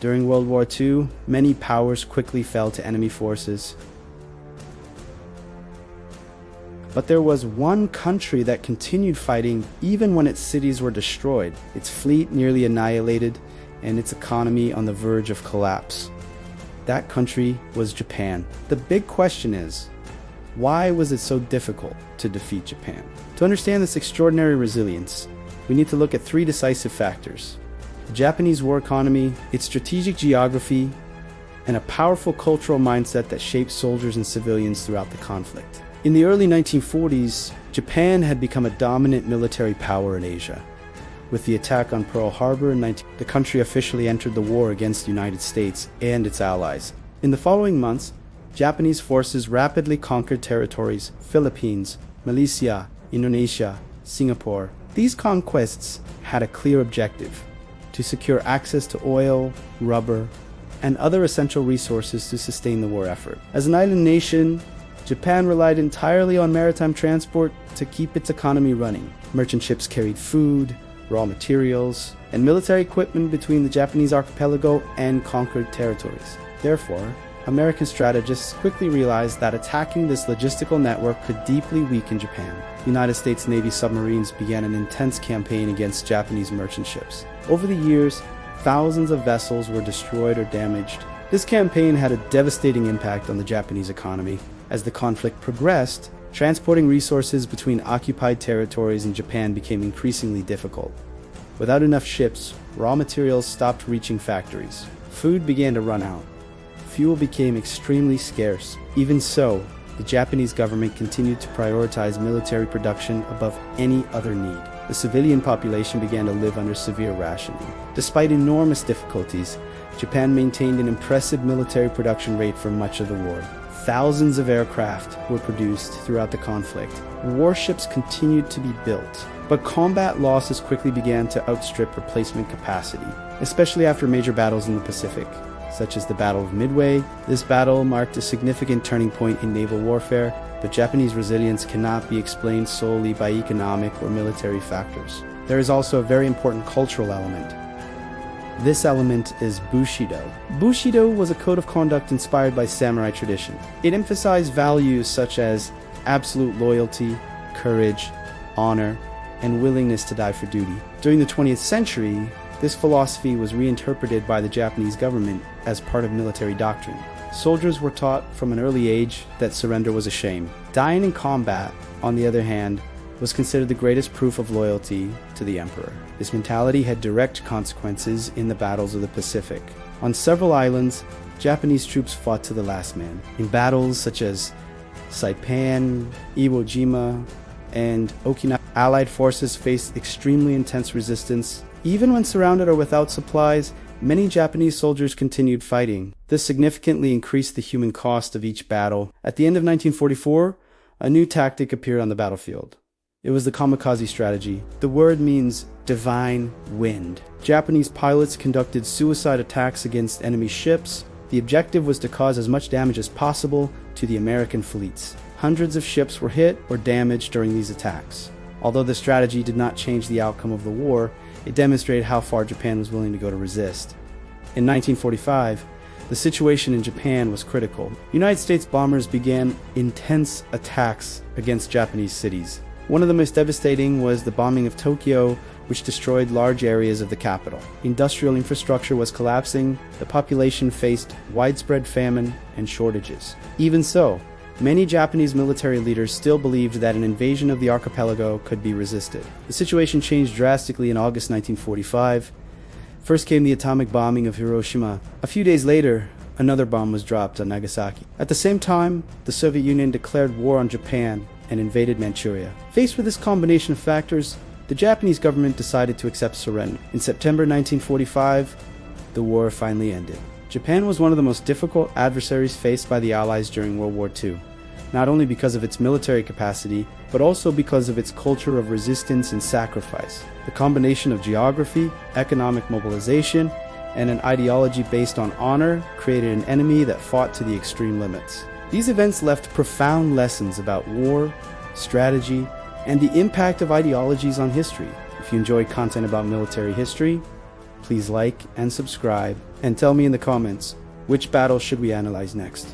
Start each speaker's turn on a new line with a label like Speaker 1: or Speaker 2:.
Speaker 1: During World War II, many powers quickly fell to enemy forces. But there was one country that continued fighting even when its cities were destroyed, its fleet nearly annihilated, and its economy on the verge of collapse. That country was Japan. The big question is, why was it so difficult to defeat Japan? To understand this extraordinary resilience, we need to look at three decisive factors: the Japanese war economy, its strategic geography, and a powerful cultural mindset that shaped soldiers and civilians throughout the conflict. In the early 1940s, Japan had become a dominant military power in Asia. With the attack on Pearl Harbor in the country officially entered the war against the United States and its allies. In the following months, Japanese forces rapidly conquered territories: Philippines, Malaysia, Indonesia, Singapore. These conquests had a clear objective: to secure access to oil, rubber, and other essential resources to sustain the war effort. As an island nation, Japan relied entirely on maritime transport to keep its economy running. Merchant ships carried food, raw materials, and military equipment between the Japanese archipelago and conquered territories. Therefore, American strategists quickly realized that attacking this logistical network could deeply weaken Japan. United States Navy submarines began an intense campaign against Japanese merchant ships. Over the years, thousands of vessels were destroyed or damaged. This campaign had a devastating impact on the Japanese economy. As the conflict progressed, transporting resources between occupied territories in Japan became increasingly difficult. Without enough ships, raw materials stopped reaching factories. Food began to run out. Fuel became extremely scarce. Even so, the Japanese government continued to prioritize military production above any other need. The civilian population began to live under severe rationing. Despite enormous difficulties, Japan maintained an impressive military production rate for much of the war. Thousands of aircraft were produced throughout the conflict. Warships continued to be built, but combat losses quickly began to outstrip replacement capacity, especially after major battles in the Pacific, such as the Battle of Midway. This battle marked a significant turning point in naval warfare, but Japanese resilience cannot be explained solely by economic or military factors. There is also a very important cultural element. This element is Bushido. Bushido was a code of conduct inspired by samurai tradition. It emphasized values such as absolute loyalty, courage, honor, and willingness to die for duty. During the 20th century, this philosophy was reinterpreted by the Japanese government as part of military doctrine. Soldiers were taught from an early age that surrender was a shame. Dying in combat, on the other hand, was considered the greatest proof of loyalty to the emperor. This mentality had direct consequences in the battles of the Pacific. On several islands, Japanese troops fought to the last man. In battles such as Saipan, Iwo Jima, and Okinawa, Allied forces faced extremely intense resistance. Even when surrounded or without supplies, many Japanese soldiers continued fighting. This significantly increased the human cost of each battle. At the end of 1944, a new tactic appeared on the battlefield. It was the kamikaze strategy. The word means divine wind. Japanese pilots conducted suicide attacks against enemy ships. The objective was to cause as much damage as possible to the American fleets. Hundreds of ships were hit or damaged during these attacks. Although the strategy did not change the outcome of the war, it demonstrated how far Japan was willing to go to resist. In 1945, the situation in Japan was critical. United States bombers began intense attacks against Japanese cities. One of the most devastating was the bombing of Tokyo, which destroyed large areas of the capital. Industrial infrastructure was collapsing, the population faced widespread famine and shortages. Even so, many Japanese military leaders still believed that an invasion of the archipelago could be resisted. The situation changed drastically in August 1945. First came the atomic bombing of Hiroshima. A few days later, another bomb was dropped on Nagasaki. At the same time, the Soviet Union declared war on Japan and invaded Manchuria. Faced with this combination of factors, the Japanese government decided to accept surrender. In September 1945, the war finally ended. Japan was one of the most difficult adversaries faced by the Allies during World War II, not only because of its military capacity, but also because of its culture of resistance and sacrifice. The combination of geography, economic mobilization, and an ideology based on honor created an enemy that fought to the extreme limits. These events left profound lessons about war, strategy, and the impact of ideologies on history. If you enjoy content about military history, please like and subscribe, and tell me in the comments, which battle should we analyze next?